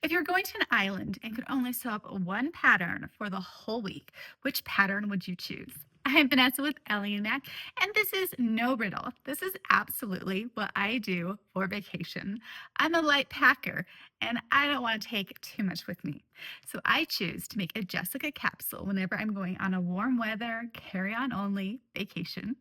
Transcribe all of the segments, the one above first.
If you're going to an island and could only sew up one pattern for the whole week, which pattern would you choose? I'm Vanessa with Ellie and Mac, and this is no riddle. This is absolutely what I do for vacation. I'm a light packer, and I don't want to take too much with me. So I choose to make a Jessica capsule whenever I'm going on a warm weather, carry on only vacation.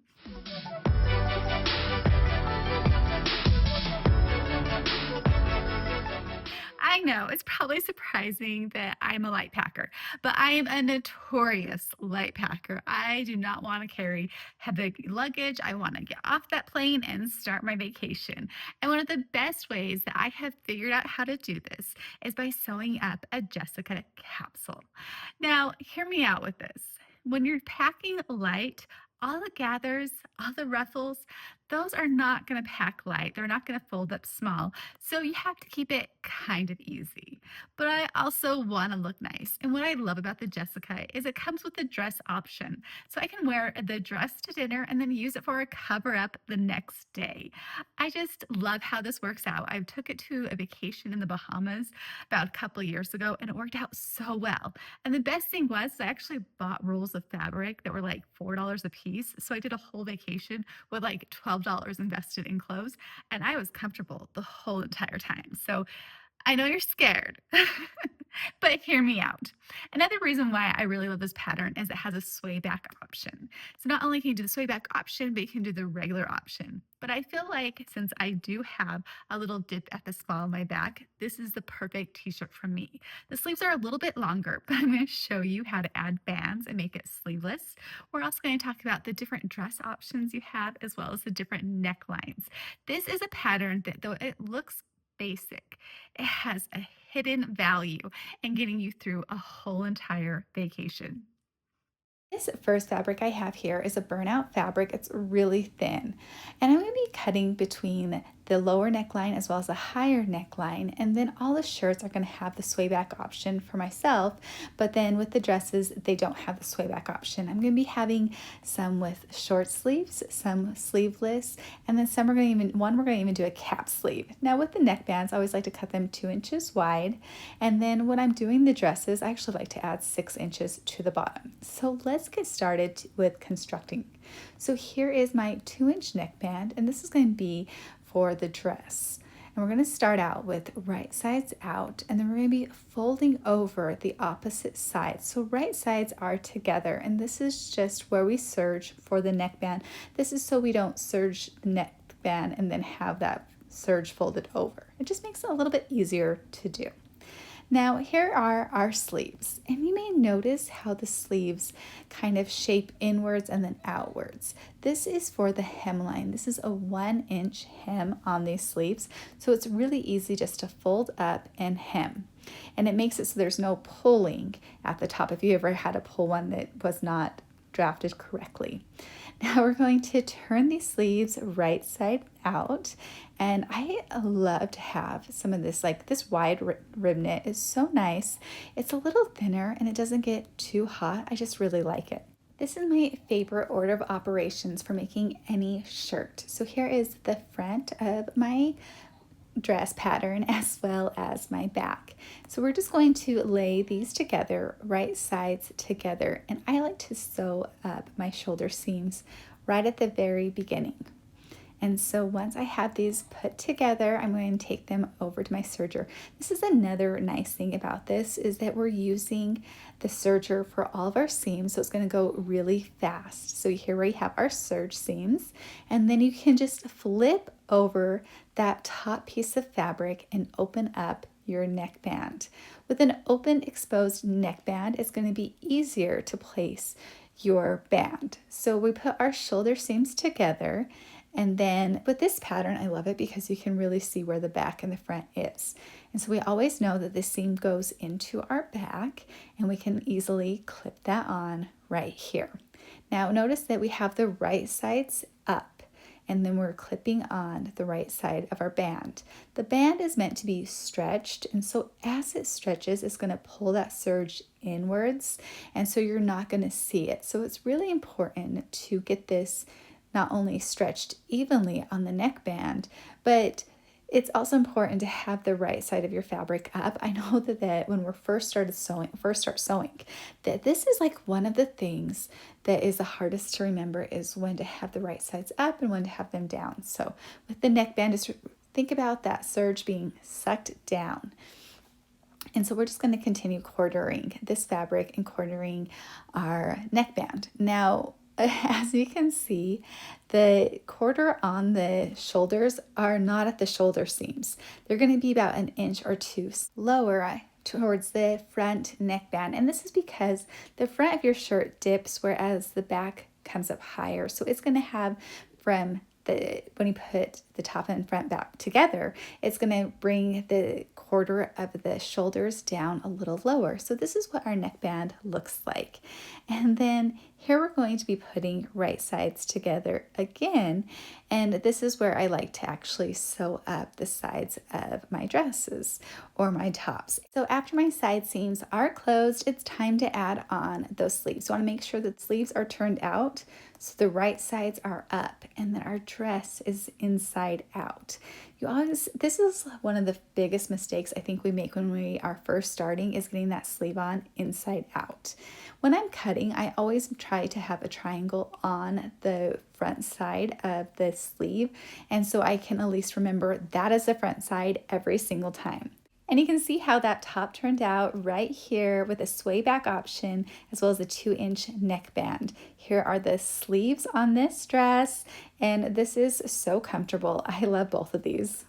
I know it's probably surprising that I'm a light packer, but I am a notorious light packer. I do not want to carry heavy luggage. I want to get off that plane and start my vacation. And one of the best ways that I have figured out how to do this is by sewing up a Jessica capsule. Now, hear me out with this. When you're packing light, all the gathers, all the ruffles, those are not going to pack light. They're not going to fold up small. So you have to keep it kind of easy. But I also want to look nice. And what I love about the Jessica is it comes with a dress option. So I can wear the dress to dinner and then use it for a cover up the next day. I just love how this works out. I took it to a vacation in the Bahamas about a couple of years ago and it worked out so well. And the best thing was I actually bought rolls of fabric that were like $4 a piece. So I did a whole vacation with like $12 invested in clothes and I was comfortable the whole entire time. So I know you're scared, but hear me out. Another reason why I really love this pattern is it has a sway back option. So not only can you do the sway back option, but you can do the regular option. But I feel like since I do have a little dip at the small of my back, this is the perfect t-shirt for me. The sleeves are a little bit longer, but I'm going to show you how to add bands and make it sleeveless. We're also going to talk about the different dress options you have as well as the different necklines. This is a pattern that though it looks basic, it has a hidden value in getting you through a whole entire vacation. This first fabric I have here is a burnout fabric. It's really thin. And I'm going to be cutting between the lower neckline as well as the higher neckline. And then all the shirts are going to have the sway back option for myself. But then with the dresses, they don't have the sway back option. I'm going to be having some with short sleeves, some sleeveless, and then some are going to one we're going to even do a cap sleeve. Now with the neckbands, I always like to cut them 2 inches wide. And then when I'm doing the dresses, I actually like to add 6 inches to the bottom. So let's get started with constructing. So here is my 2 inch neckband, and this is going to be for the dress. And we're going to start out with right sides out, and then we're going to be folding over the opposite sides. So right sides are together, and this is just where we serge for the neckband. This is so we don't serge the neckband and then have that serge folded over. It just makes it a little bit easier to do. Now here are our sleeves, and you may notice how the sleeves kind of shape inwards and then outwards. This is for the hemline. This is a 1 inch hem on these sleeves, so it's really easy just to fold up and hem. And it makes it so there's no pulling at the top if you ever had to pull one that was not drafted correctly. Now we're going to turn these sleeves right side out, and I love to have some of this, like this wide rib knit is so nice. It's a little thinner and it doesn't get too hot. I just really like it. This is my favorite order of operations for making any shirt. So here is the front of my dress pattern as well as my back. So we're just going to lay these together, right sides together, and I like to sew up my shoulder seams right at the very beginning. And so once I have these put together, I'm going to take them over to my serger. This is another nice thing about this is that we're using the serger for all of our seams, so it's going to go really fast. So here we have our serge seams, and then you can just flip over that top piece of fabric and open up your neckband. With an open exposed neckband, it's going to be easier to place your band. So we put our shoulder seams together, and then with this pattern, I love it because you can really see where the back and the front is. And so we always know that this seam goes into our back, and we can easily clip that on right here. Now notice that we have the right sides up, and then we're clipping on the right side of our band. The band is meant to be stretched, and so as it stretches, it's going to pull that serge inwards, and so you're not going to see it. So it's really important to get this not only stretched evenly on the neckband, but It's also important to have the right side of your fabric up. I know that when we're first start sewing, that this is like one of the things that is the hardest to remember is when to have the right sides up and when to have them down. So with the neckband, just think about that serge being sucked down. And so we're just going to continue quartering this fabric and quartering our neckband. Now, as you can see, the quarter on the shoulders are not at the shoulder seams. They're going to be about an inch or two lower towards the front neckband. And this is because the front of your shirt dips, whereas the back comes up higher. So it's going to have from when you put the top and front back together, it's going to bring the quarter of the shoulders down a little lower. So this is what our neckband looks like. And then here we're going to be putting right sides together again. And this is where I like to actually sew up the sides of my dresses or my tops. So after my side seams are closed, it's time to add on those sleeves. So I want to make sure that sleeves are turned out so the right sides are up and that our dress is inside out. This is one of the biggest mistakes I think we make when we are first starting is getting that sleeve on inside out. When I'm cutting, I always try to have a triangle on the front side of the sleeve, and so I can at least remember that is the front side every single time. And you can see how that top turned out right here with a sway back option as well as a 2-inch neckband. Here are the sleeves on this dress, and this is so comfortable. I love both of these.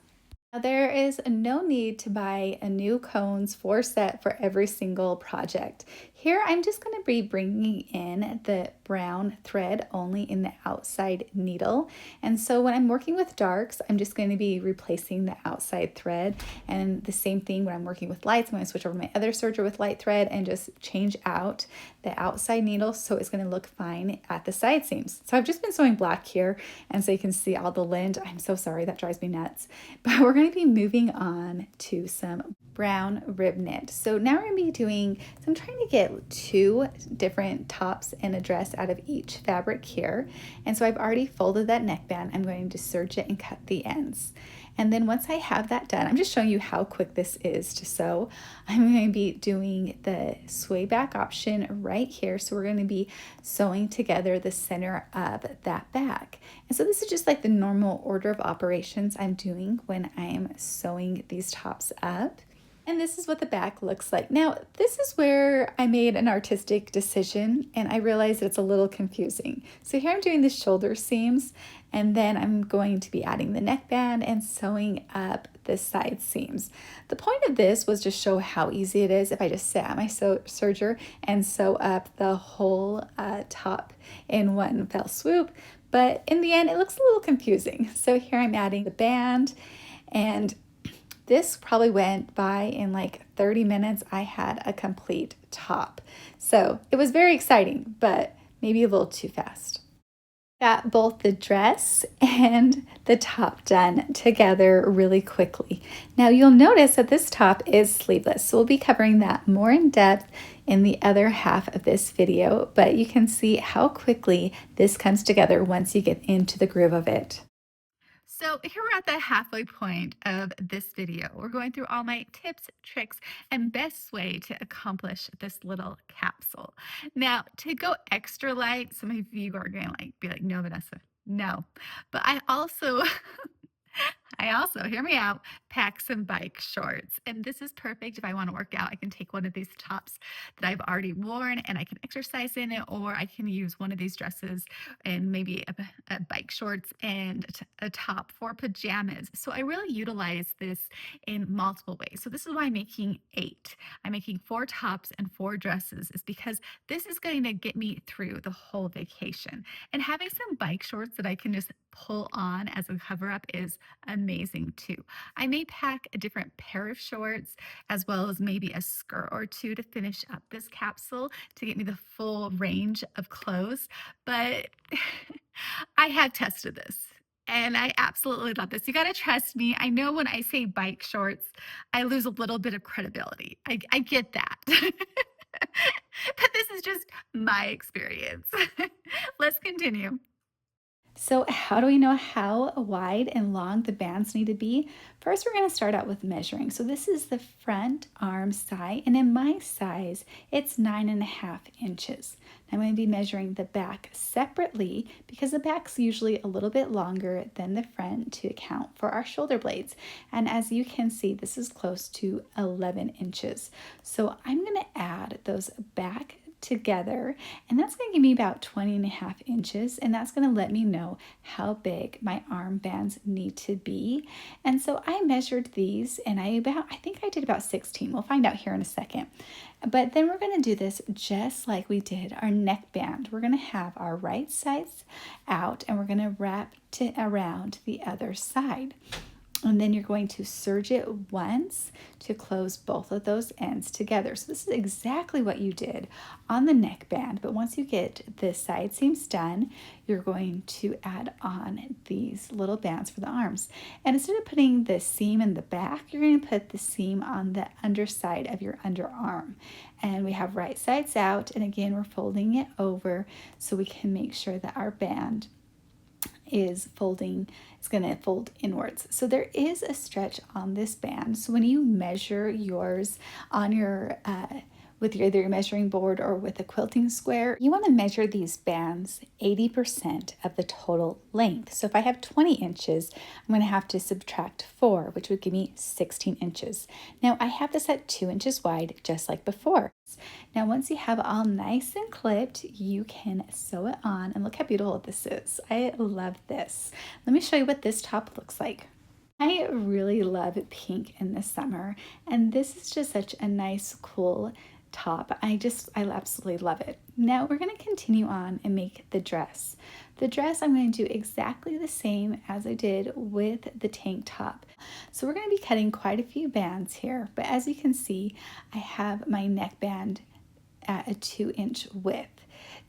Now, there is no need to buy a new cones for set for every single project. Here I'm just going to be bringing in the brown thread only in the outside needle. And so when I'm working with darks, I'm just going to be replacing the outside thread. And the same thing when I'm working with lights, I'm going to switch over to my other serger with light thread and just change out the outside needle so it's going to look fine at the side seams. So I've just been sewing black here, and so you can see all the lint. I'm so sorry, that drives me nuts. But we're going to be moving on to some brown rib knit. So now we're going to be doing, so I'm trying to get 2 different tops and a dress out of each fabric here. And so I've already folded that neckband. I'm going to serge it and cut the ends. And then once I have that done, I'm just showing you how quick this is to sew. I'm going to be doing the sway back option right here. So we're going to be sewing together the center of that back. And so this is just like the normal order of operations I'm doing when I'm sewing these tops up. And this is what the back looks like. Now, this is where I made an artistic decision and I realized it's a little confusing. So here I'm doing the shoulder seams, and then I'm going to be adding the neckband and sewing up the side seams. The point of this was to show how easy it is if I just sit at my serger and sew up the whole top in one fell swoop. But in the end, it looks a little confusing. So here I'm adding the band, and this probably went by in like 30 minutes. I had a complete top. So it was very exciting, but maybe a little too fast. Got both the dress and the top done together really quickly. Now you'll notice that this top is sleeveless, so we'll be covering that more in depth in the other half of this video, but you can see how quickly this comes together once you get into the groove of it. So here we're at the halfway point of this video. We're going through all my tips, tricks, and best way to accomplish this little capsule. Now, to go extra light, some of you are going to be like, no, Vanessa, no. But I also, hear me out, pack some bike shorts. And this is perfect if I want to work out. I can take one of these tops that I've already worn and I can exercise in it, or I can use one of these dresses and maybe a bike shorts and a top for pajamas. So I really utilize this in multiple ways. So this is why I'm making 8. I'm making 4 tops and 4 dresses, is because this is going to get me through the whole vacation. And having some bike shorts that I can just pull on as a cover up is amazing too. I may pack a different pair of shorts as well as maybe a skirt or 2 to finish up this capsule to get me the full range of clothes. But I have tested this and I absolutely love this. You got to trust me. I know when I say bike shorts, I lose a little bit of credibility. I get that. But this is just my experience. Let's continue. So how do we know how wide and long the bands need to be? First, we're going to start out with measuring. So this is the front arm side, and in my size, it's 9.5 inches. I'm going to be measuring the back separately because the back's usually a little bit longer than the front to account for our shoulder blades. And as you can see, this is close to 11 inches. So I'm going to add those back together, and that's going to give me about 20.5 inches, and that's going to let me know how big my armbands need to be. And so I measured these, and I think I did about 16. We'll find out here in a second. But then we're going to do this just like we did our neckband. We're going to have our right sides out, and we're going to wrap it around the other side. And then you're going to serge it once to close both of those ends together. So this is exactly what you did on the neckband, but once you get the side seams done, you're going to add on these little bands for the arms. And instead of putting the seam in the back, you're going to put the seam on the underside of your underarm. And we have right sides out, and again, we're folding it over so we can make sure that our band is folding, it's going to fold inwards. So there is a stretch on this band. So when you measure yours on your with either your measuring board or with a quilting square, you want to measure these bands 80% of the total length. So if I have 20 inches, I'm going to have to subtract 4, which would give me 16 inches. Now I have this at 2 inches wide, just like before. Now once you have it all nice and clipped, you can sew it on, and look how beautiful this is. I love this. Let me show you what this top looks like. I really love pink in the summer, and this is just such a nice, cool top. I absolutely love it. Now we're going to continue on and make the dress. The dress I'm going to do exactly the same as I did with the tank top. So we're going to be cutting quite a few bands here, but as you can see, I have my neckband at a 2-inch width.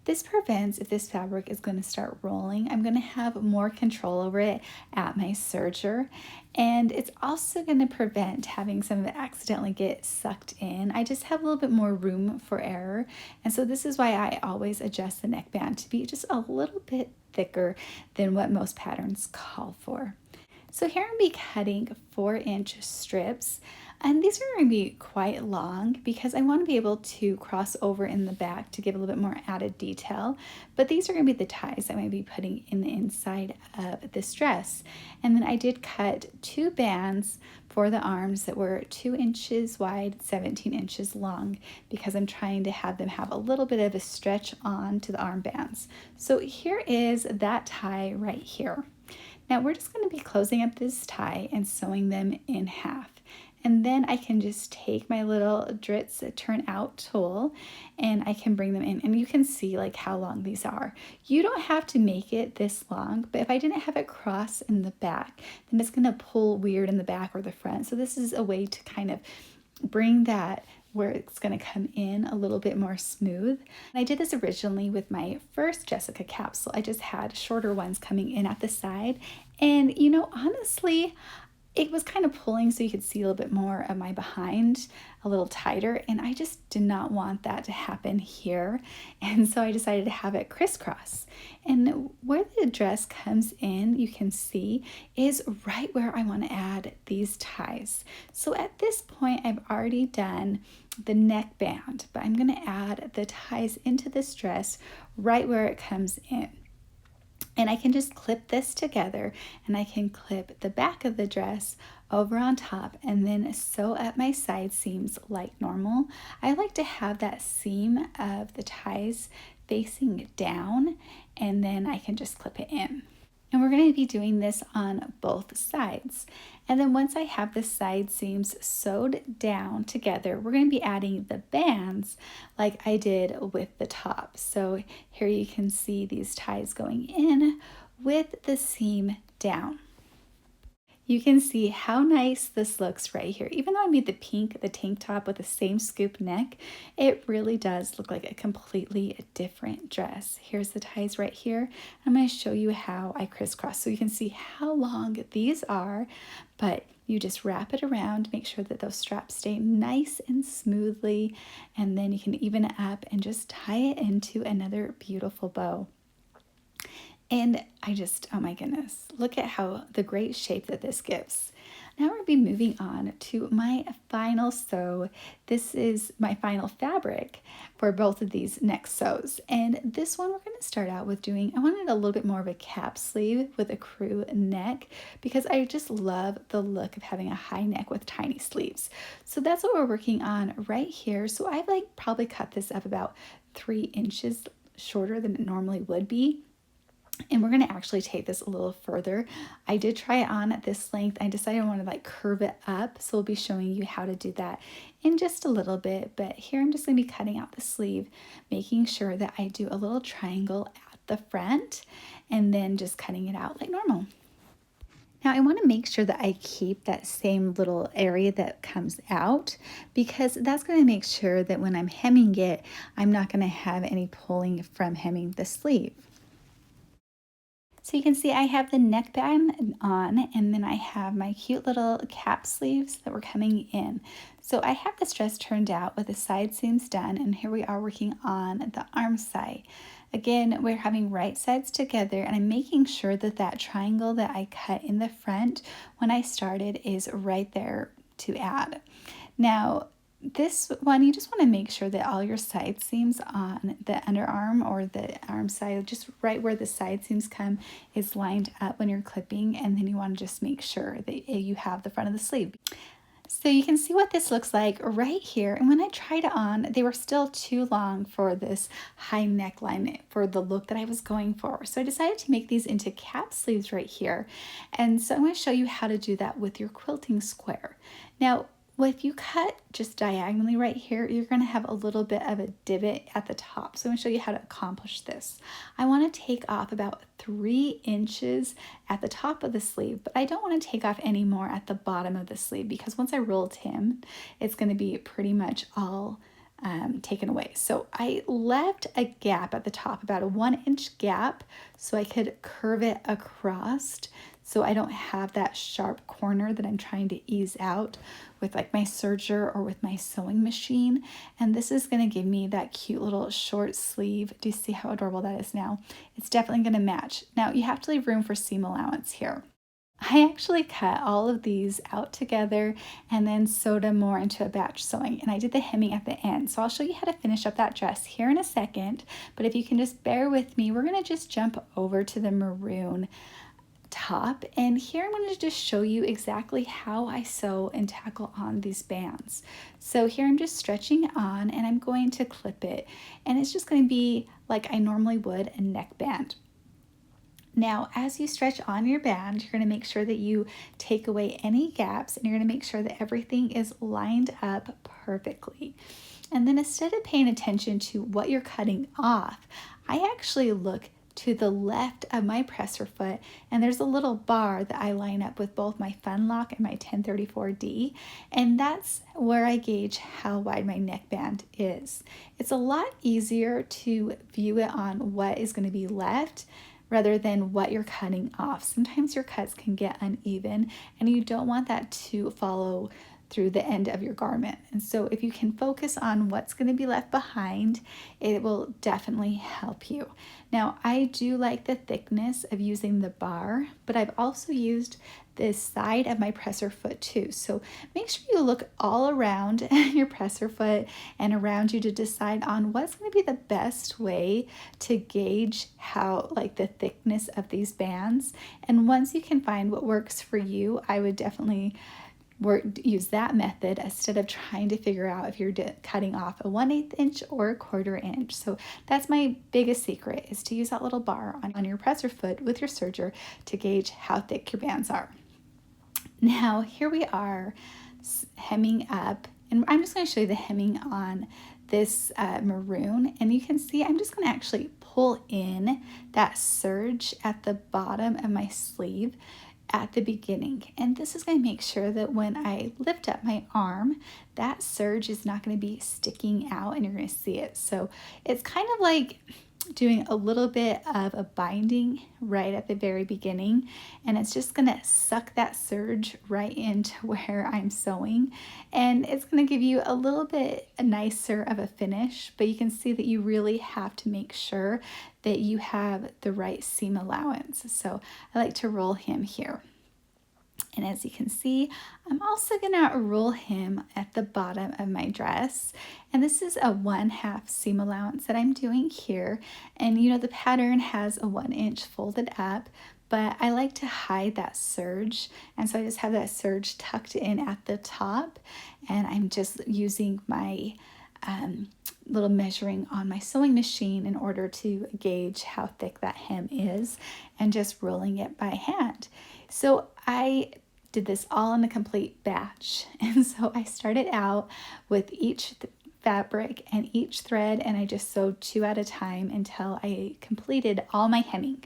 This prevents, if this fabric is going to start rolling, I'm going to have more control over it at my serger. And it's also going to prevent having some of it accidentally get sucked in. I just have a little bit more room for error. And so this is why I always adjust the neckband to be just a little bit thicker than what most patterns call for. So here I'm going to be cutting 4-inch strips. And these are going to be quite long because I want to be able to cross over in the back to give a little bit more added detail. But these are going to be the ties I'm going to be putting in the inside of this dress. And then I did cut 2 bands for the arms that were 2 inches wide, 17 inches long, because I'm trying to have them have a little bit of a stretch on to the armbands. So here is that tie right here. Now we're just going to be closing up this tie and sewing them in half. And then I can just take my little Dritz turn out tool and I can bring them in, and you can see like how long these are. You don't have to make it this long, but if I didn't have it cross in the back, then it's going to pull weird in the back or the front. So this is a way to kind of bring that where it's going to come in a little bit more smooth. And I did this originally with my first Jessica capsule. I just had shorter ones coming in at the side, and honestly, it was kind of pulling so you could see a little bit more of my behind a little tighter, and I just did not want that to happen here, and so I decided to have it crisscross. And where the dress comes in, you can see, is right where I want to add these ties. So at this point, I've already done the neckband, but I'm going to add the ties into this dress right where it comes in. And I can just clip this together, and I can clip the back of the dress over on top and then sew up my side seams like normal. I like to have that seam of the ties facing down, and then I can just clip it in. And we're going to be doing this on both sides. And then once I have the side seams sewed down together, we're going to be adding the bands like I did with the top. So here you can see these ties going in with the seam down. You can see how nice this looks right here. Even though I made the tank top with the same scoop neck, it really does look like a completely different dress. Here's the ties right here. I'm going to show you how I crisscross so you can see how long these are, but you just wrap it around, make sure that those straps stay nice and smoothly, and then you can even it up and just tie it into another beautiful bow. And oh my goodness, look at how the great shape that this gives. Now we're going to be moving on to my final sew. This is my final fabric for both of these neck sews. And this one we're going to start out with doing, I wanted a little bit more of a cap sleeve with a crew neck because I just love the look of having a high neck with tiny sleeves. So that's what we're working on right here. So I've like probably cut this up about 3 inches shorter than it normally would be. And we're going to actually take this a little further. I did try it on at this length. I decided I want to like curve it up. So we'll be showing you how to do that in just a little bit. But here I'm just going to be cutting out the sleeve, making sure that I do a little triangle at the front and then just cutting it out like normal. Now I want to make sure that I keep that same little area that comes out because that's going to make sure that when I'm hemming it, I'm not going to have any pulling from hemming the sleeve. So you can see I have the neckband on and then I have my cute little cap sleeves that were coming in. So I have this dress turned out with the side seams done and here we are working on the arm side. Again, we're having right sides together and I'm making sure that that triangle that I cut in the front when I started is right there to add. Now, this one, you just want to make sure that all your side seams on the underarm or the arm side, just right where the side seams come, is lined up when you're clipping. And then you want to just make sure that you have the front of the sleeve. So you can see what this looks like right here. And when I tried it on, they were still too long for this high neckline for the look that I was going for. So I decided to make these into cap sleeves right here. And so I'm going to show you how to do that with your quilting square. Now, well, if you cut just diagonally right here, you're going to have a little bit of a divot at the top. So I'm going to show you how to accomplish this. I want to take off about 3 inches at the top of the sleeve, but I don't want to take off any more at the bottom of the sleeve because once I roll it in, it's going to be pretty much all taken away. So I left a gap at the top, about a 1-inch gap, so I could curve it across so I don't have that sharp corner that I'm trying to ease out with like my serger or with my sewing machine. And this is going to give me that cute little short sleeve. Do you see how adorable that is now? It's definitely going to match. Now you have to leave room for seam allowance here. I actually cut all of these out together and then sewed them more into a batch sewing, and I did the hemming at the end. So I'll show you how to finish up that dress here in a second, but if you can just bear with me, we're going to just jump over to the maroon top, and here I'm going to just show you exactly how I sew and tackle on these bands. So here I'm just stretching on and I'm going to clip it, and it's just going to be like I normally would a neckband. Now, as you stretch on your band, you're going to make sure that you take away any gaps and you're going to make sure that everything is lined up perfectly. And then instead of paying attention to what you're cutting off, I actually look to the left of my presser foot and there's a little bar that I line up with both my Fun Lock and my 1034D, and that's where I gauge how wide my neckband is. It's a lot easier to view it on what is going to be left rather than what you're cutting off. Sometimes your cuts can get uneven and you don't want that to follow through the end of your garment. And so if you can focus on what's going to be left behind, it will definitely help you. Now, I do like the thickness of using the bar, but I've also used this side of my presser foot too. So make sure you look all around your presser foot and around you to decide on what's going to be the best way to gauge how like the thickness of these bands. And once you can find what works for you, I would definitely use that method instead of trying to figure out if you're cutting off a 1/8 inch or a 1/4 inch. So that's my biggest secret, is to use that little bar on your presser foot with your serger to gauge how thick your bands are. Now here we are hemming up, and I'm just going to show you the hemming on this maroon, and you can see I'm just going to actually pull in that serge at the bottom of my sleeve at the beginning, and this is going to make sure that when I lift up my arm, that serge is not going to be sticking out and you're going to see it. So it's kind of like doing a little bit of a binding right at the very beginning, and it's just gonna suck that serge right into where I'm sewing, and it's gonna give you a little bit nicer of a finish, but you can see that you really have to make sure that you have the right seam allowance. So I like to roll hem here. And as you can see, I'm also gonna roll hem at the bottom of my dress. And this is a 1/2 seam allowance that I'm doing here. And you know, the pattern has a 1 inch folded up, but I like to hide that serge. And so I just have that serge tucked in at the top. And I'm just using my little measuring on my sewing machine in order to gauge how thick that hem is and just rolling it by hand. So I did this all in a complete batch. And so I started out with each fabric and each thread, and I just sewed 2 at a time until I completed all my hemming.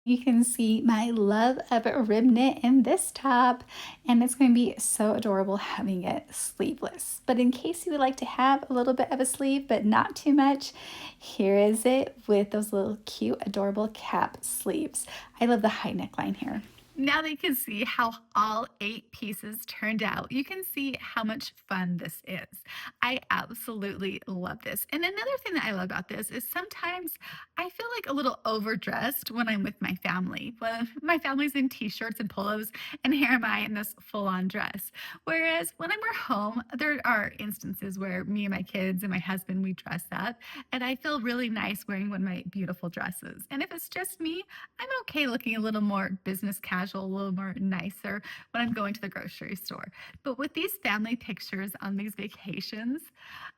You can see my love of a rib knit in this top, and it's going to be so adorable having it sleeveless. But in case you would like to have a little bit of a sleeve, but not too much, here is it with those little cute, adorable cap sleeves. I love the high neckline here. Now that you can see how all 8 pieces turned out, you can see how much fun this is. I absolutely love this. And another thing that I love about this is sometimes I feel like a little overdressed when I'm with my family. When my family's in t-shirts and polos, and here am I in this full-on dress. Whereas when we're home, there are instances where me and my kids and my husband, we dress up, and I feel really nice wearing one of my beautiful dresses. And if it's just me, I'm okay looking a little more business casual, a little more nicer when I'm going to the grocery store. But with these family pictures on these vacations,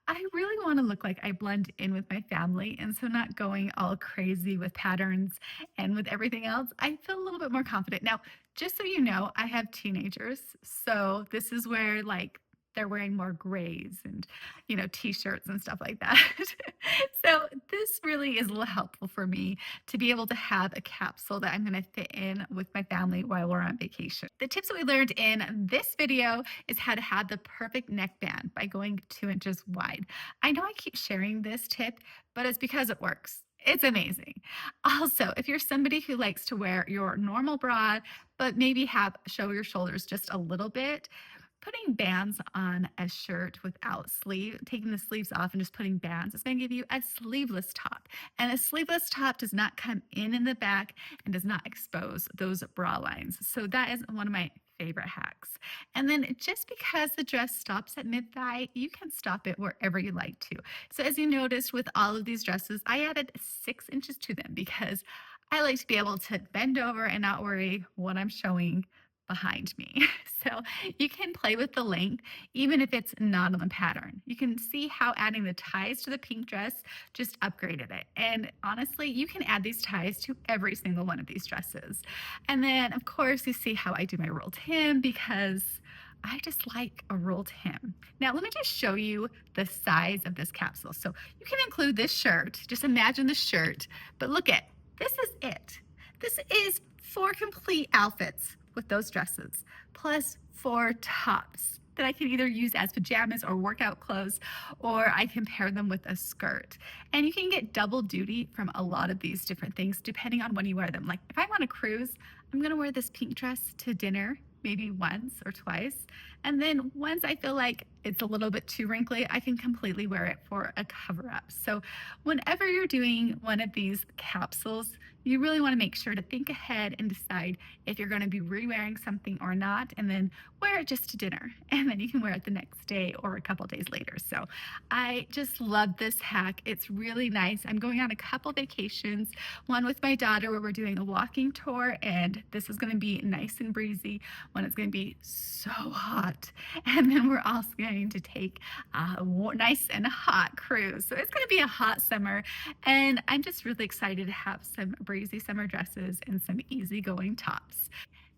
I really want to look like I blend in with my family. And so, not going all crazy with patterns and with everything else, I feel a little bit more confident. Now, just so you know, I have teenagers. So, this is where like they're wearing more grays and, t-shirts and stuff like that. So this really is a little helpful for me to be able to have a capsule that I'm going to fit in with my family while we're on vacation. The tips that we learned in this video is how to have the perfect neckband by going 2 inches wide. I know I keep sharing this tip, but it's because it works. It's amazing. Also, if you're somebody who likes to wear your normal bra, but maybe have show your shoulders just a little bit, putting bands on a shirt without taking the sleeves off and just putting bands, it's going to give you a sleeveless top. And a sleeveless top does not come in the back and does not expose those bra lines. So that is one of my favorite hacks. And then just because the dress stops at mid thigh, you can stop it wherever you like to. So as you noticed with all of these dresses, I added 6 inches to them because I like to be able to bend over and not worry what I'm showing behind me. So you can play with the length, even if it's not on the pattern. You can see how adding the ties to the pink dress just upgraded it. And honestly, you can add these ties to every single one of these dresses. And then, of course, you see how I do my rolled hem because I just like a rolled hem. Now, let me just show you the size of this capsule. So you can include this shirt. Just imagine the shirt, but look at this is it. This is 4 complete outfits with those dresses, plus 4 tops that I can either use as pajamas or workout clothes, or I can pair them with a skirt. And you can get double duty from a lot of these different things depending on when you wear them. Like if I'm on a cruise, I'm gonna wear this pink dress to dinner, maybe once or twice. And then once I feel like it's a little bit too wrinkly, I can completely wear it for a cover up. So whenever you're doing one of these capsules, you really want to make sure to think ahead and decide if you're going to be re-wearing something or not, and then wear it just to dinner. And then you can wear it the next day or a couple days later. So I just love this hack. It's really nice. I'm going on a couple vacations, one with my daughter where we're doing a walking tour, and this is going to be nice and breezy when it's going to be so hot. And then we're also going to take a nice and hot cruise. So it's going to be a hot summer, and I'm just really excited to have some breezy summer dresses and some easygoing tops.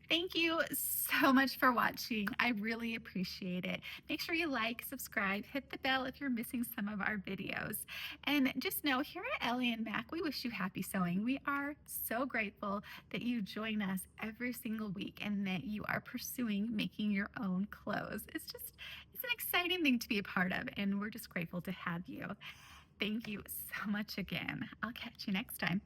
Thank you so much for watching. I really appreciate it. Make sure you like, subscribe, hit the bell if you're missing some of our videos. And just know, here at Ellie and Mac, we wish you happy sewing. We are so grateful that you join us every single week and that you are pursuing making your own clothes. It's an exciting thing to be a part of, and we're just grateful to have you. Thank you so much again. I'll catch you next time.